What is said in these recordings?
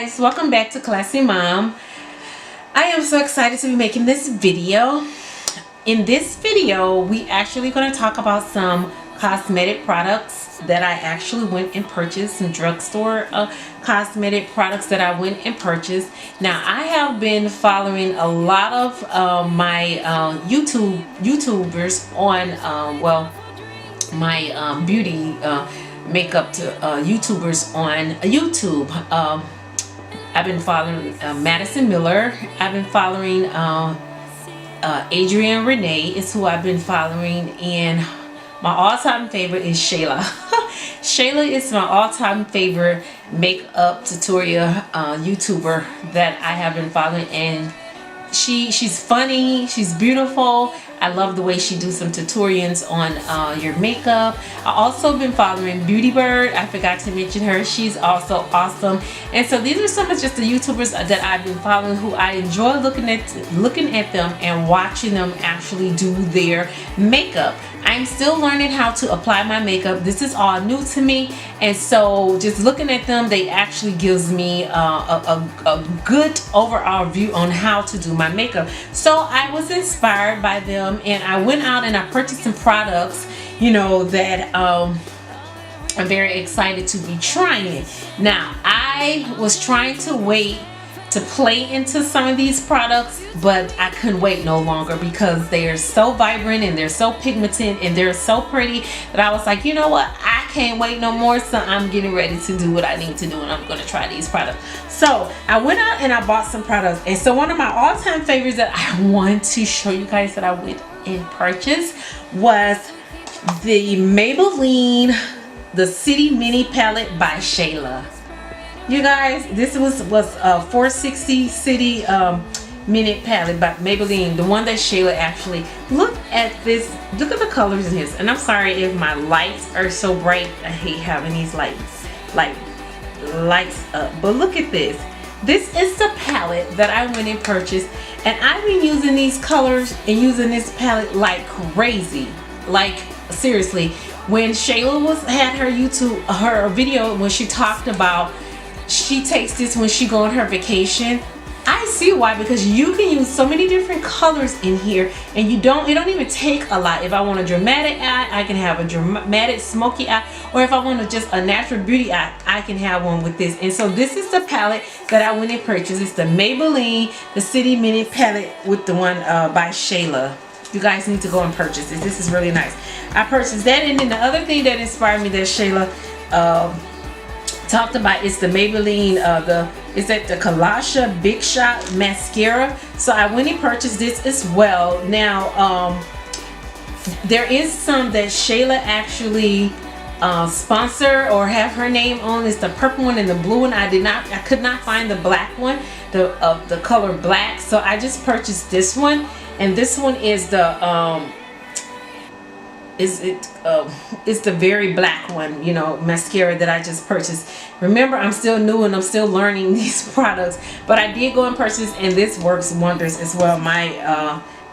guys, welcome back to Classy Mom. I am so excited to be making this video. In this video, we actually going to talk about some cosmetic products that I actually went and purchased, some drugstore cosmetic products that I went and purchased. Now, I have been following a lot of my YouTubers on, my beauty makeup to YouTubers on YouTube. I've been following Madison Miller. I've been following Adrienne Renee is who I've been following, and my all-time favorite is Shayla. Shayla is my all-time favorite makeup tutorial YouTuber that I have been following, and she's funny, she's beautiful. I love the way she does some tutorials on your makeup. I also been following Beauty Bird. I forgot to mention her. She's also awesome. And so these are some of just the YouTubers that I've been following who I enjoy looking at them and watching them actually do their makeup. I'm still learning how to apply my makeup. This is all new to me, and so just looking at them, they actually gives me a good overall view on how to do my makeup. So I was inspired by them, and I went out and I purchased some products, you know, that I'm very excited to be trying. Now, I was trying to wait to play into some of these products, but I couldn't wait no longer because they are so vibrant and they're so pigmented and they're so pretty that I was like, you know what, I can't wait no more. So I'm getting ready to do what I need to do, and I'm going to try these products. So I went out and I bought some products, and so one of my all-time favorites that I want to show you guys that I went and purchased was the Maybelline the City Mini Palette by Shayla. You guys, this was 460 City Minute Palette by Maybelline, the one that Shayla actually. Look at this, look at the colors in this. And I'm sorry if my lights are so bright. I hate having these lights up, but look at this. This is the palette that I went and purchased, and I've been using these colors and using this palette like crazy. Like seriously, when Shayla had her video when she talked about she takes this when she go on her vacation, I see why, because you can use so many different colors in here, and it don't even take a lot. If I want a dramatic eye, I can have a dramatic smoky eye, or if I want just a natural beauty eye, I can have one with this. And so this is the palette that I went and purchased. It's the Maybelline the City Mini Palette with the one by Shayla. You guys need to go and purchase this. This is really nice. I purchased that, and then the other thing that inspired me that Shayla talked about is the Maybelline the Colossal Big Shot Mascara. So I went and purchased this as well. Now there is some that Shayla actually sponsor or have her name on. It's the purple one and the blue one. I could not find the black one, the color black, so I just purchased this one. And this one is the it's the very black one, you know, mascara that I just purchased. Remember, I'm still new and I'm still learning these products, but I did go and purchase, and this works wonders as well. My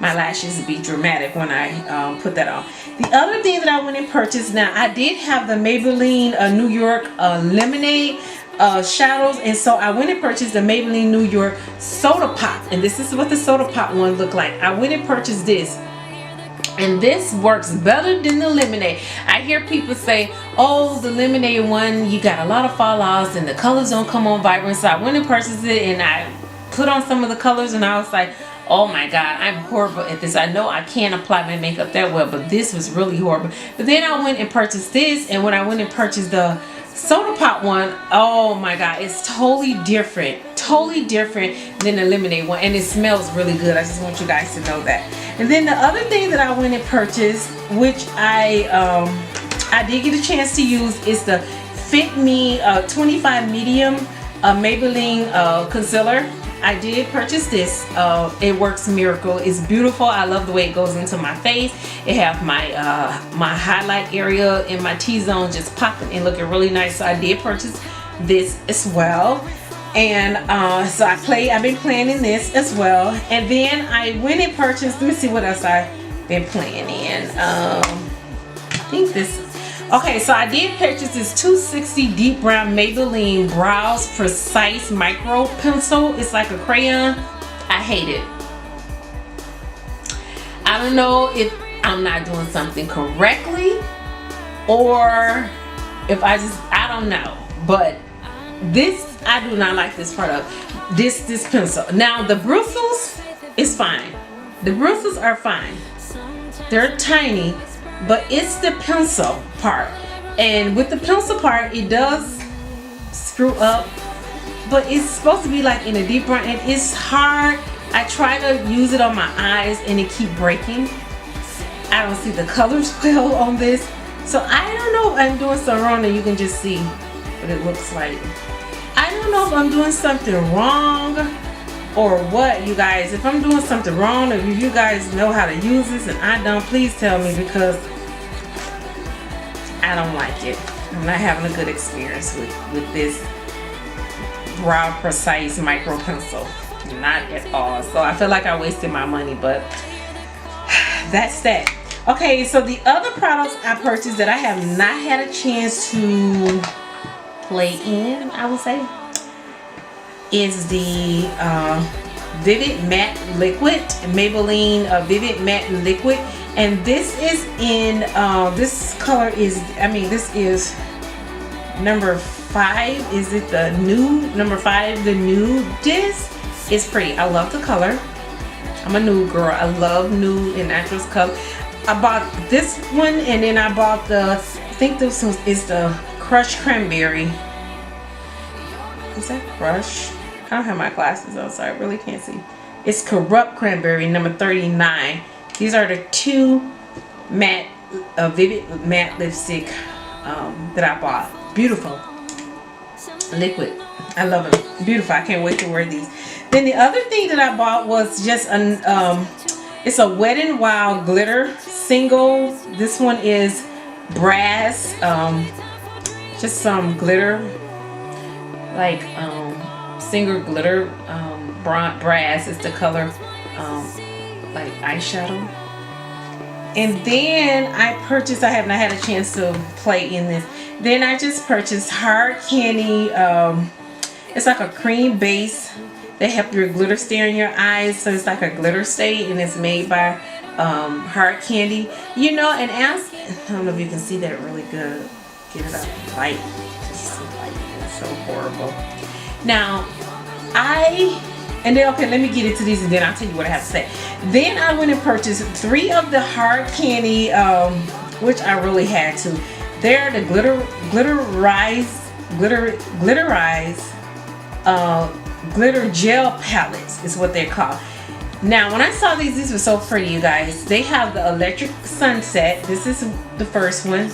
lashes be dramatic when I put that on. The other thing that I went and purchased, now I did have the Maybelline New York Lemonade shadows, and so I went and purchased the Maybelline New York Soda Pop, and this is what the Soda Pop one looked like. I went and purchased this, and this works better than the lemonade. I hear people say, oh, the lemonade one, you got a lot of fallouts and the colors don't come on vibrant. So I went and purchased it, and I put on some of the colors, and I was like, oh my god, I'm horrible at this. I know I can't apply my makeup that well, but this was really horrible. But then I went and purchased this, and when I went and purchased the Soda Pop one, oh my god, it's totally different than the lemonade one, and it smells really good. I just want you guys to know that. And then the other thing that I went and purchased, which I did get a chance to use, is the Fit Me 25 Medium Maybelline concealer. I did purchase this. It works miracle. It's beautiful. I love the way it goes into my face. It have my my highlight area in my T-zone just popping and looking really nice. So I did purchase this as well. And so I've been playing in this as well. And then I went and purchased, let me see what else I've been playing in. I think this, Okay, so I did purchase this 260 Deep Brown Maybelline Brows Precise Micro Pencil. It's like a crayon. I hate it. I don't know if I'm not doing something correctly or if I don't know. But this, I do not like this product. This pencil. Now the bristles is fine. The bristles are fine. They're tiny, but it's the pencil part. And with the pencil part, it does screw up, but it's supposed to be like in a deep brown, and it's hard. I try to use it on my eyes and it keep breaking. I don't see the colors well on this. So I don't know if I'm doing something wrong, and you can just see what it looks like. I don't know if I'm doing something wrong or what, you guys. If I'm doing something wrong, or if you guys know how to use this and I don't, please tell me, because I don't like it. I'm not having a good experience with this Brow Precise Micro Pencil. Not at all. So I feel like I wasted my money, but that's that. Okay, so the other products I purchased that I have not had a chance to play in, I would say, is the Vivid Matte Liquid, Maybelline Vivid Matte Liquid. And this is in, this color is, this is number 5. Is it the Nude? Number 5, the Nude. This is pretty. I love the color. I'm a nude girl. I love nude and naturals color. I bought this one, and then I bought the, I think this one is the Crushed Cranberry. Is that Crush? I don't have my glasses on, so I really can't see. It's Corrupt Cranberry, number 39. These are the 2 matte, Vivid Matte Lipstick that I bought. Beautiful. Liquid. I love it. Beautiful. I can't wait to wear these. Then the other thing that I bought was just an, it's a Wet n Wild glitter single. This one is brass, just some glitter, like single glitter, brass is the color, like eyeshadow. And then I purchased, I have not had a chance to play in this. Then I just purchased Hard Candy. It's like a cream base. They help your glitter stay in your eyes, so it's like a glitter stay, and it's made by Hard Candy. You know, and ask, I don't know if you can see that really good. Get it up light. Just so light. It's so horrible. Now, and then, okay, let me get into these and then I'll tell you what I have to say. Then I went and purchased 3 of the Hard Candy, which I really had to. They're the glitter gel palettes is what they're called. Now, when I saw these were so pretty, you guys. They have the Electric Sunset. This is the first one.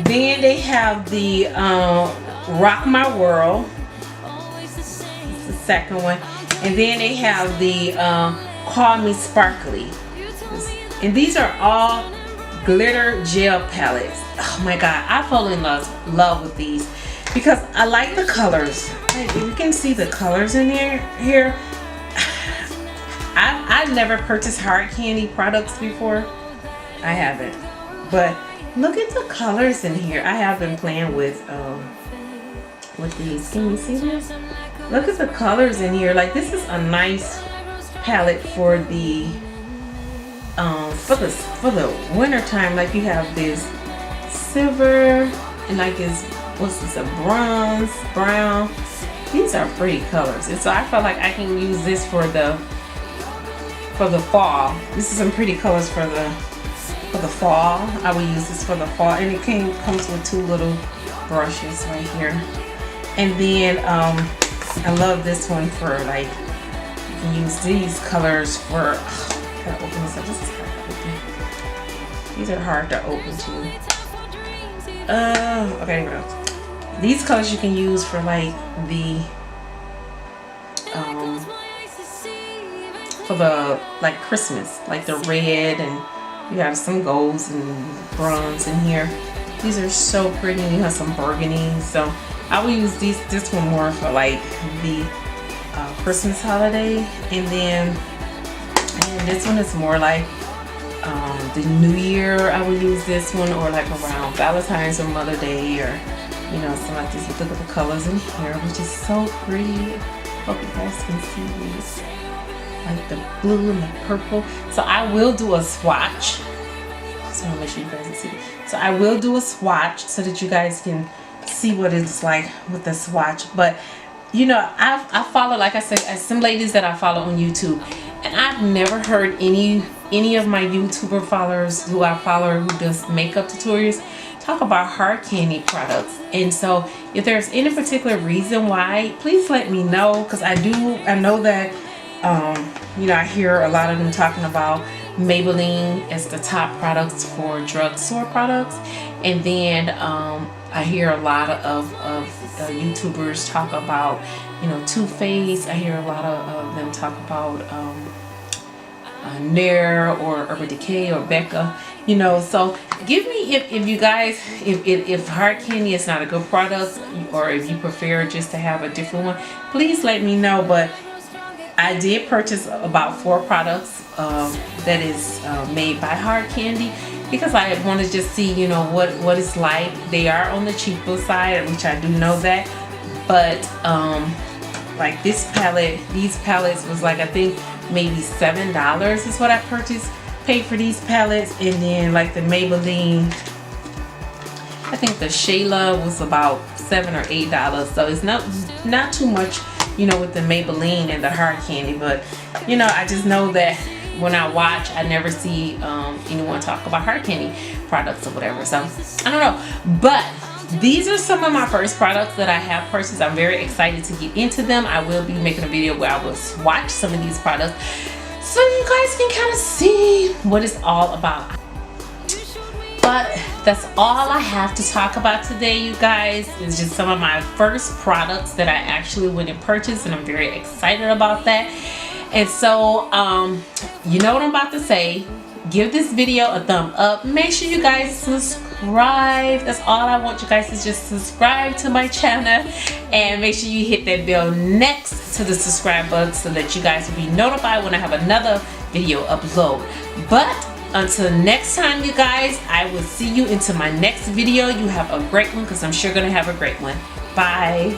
Then they have the Rock My World. This is the second one. And then they have the Call Me Sparkly. And these are all glitter gel palettes. Oh my god, I fall in love with these because I like the colors. Like, you can see the colors in here. I've never purchased Hard Candy products before. I haven't, but look at the colors in here. I have been playing with these. Can you see this? Look at the colors in here. Like, this is a nice palette for the winter time. Like, you have this silver and like this, what's this, a bronze, brown. These are pretty colors, and so I felt like I can use this for the fall. This is some pretty colors for the fall. I will use this for the fall, and it comes with 2 little brushes right here. And then I love this one for, like, you can use these colors for, gotta open this up. This is hard to open. These are hard to open too. Okay, here we go. These colors you can use for, like, like Christmas, like the red, and you have some golds and bronze in here. These are so pretty. You have some burgundy, so I will use this one more for, like, the Christmas holiday. And then this one is more like the New Year, I will use this one, or like around Valentine's or Mother Day, or you know, something like this. But look at the colors in here, which is so pretty. Hope you guys can see these, like the blue and the purple. So I will do a swatch. Just want to make sure you guys can see. So I will do a swatch so that you guys can see what it's like with the swatch. But you know, I follow, like I said, some ladies that I follow on YouTube, and I've never heard any of my YouTuber followers who I follow who does makeup tutorials talk about hard candy products. And so if there's any particular reason why, please let me know, because I know that you know, I hear a lot of them talking about Maybelline as the top products for drugstore products, and then I hear a lot of YouTubers talk about, you know, Too Faced. I hear a lot of them talk about Nair or Urban Decay or Becca, you know. So give me, if you guys, if hard candy is not a good product, or if you prefer just to have a different one, please let me know. But I did purchase about 4 products that is made by hard candy, because I want to just see, you know, what it's like. They are on the cheaper side, which I do know that, but like this palette, these palettes was like, I think maybe $7 is what I paid for these palettes. And then like the Maybelline, I think the Shayla was about $7 or $8. So it's not too much, you know, with the Maybelline and the hard candy. But you know, I just know that when I watch, I never see anyone talk about hard candy products or whatever. So I don't know, but these are some of my first products that I have purchased. I'm very excited to get into them. I will be making a video where I will swatch some of these products so you guys can kind of see what it's all about. But that's all I have to talk about today, you guys. It's just some of my first products that I actually went and purchased, and I'm very excited about that. And so you know what I'm about to say. Give this video a thumb up. Make sure you guys subscribe. That's all I want you guys to just subscribe to my channel, and make sure you hit that bell next to the subscribe button so that you guys will be notified when I have another video upload. But until next time, you guys, I will see you into my next video. You have a great one, because I'm sure gonna have a great one. Bye.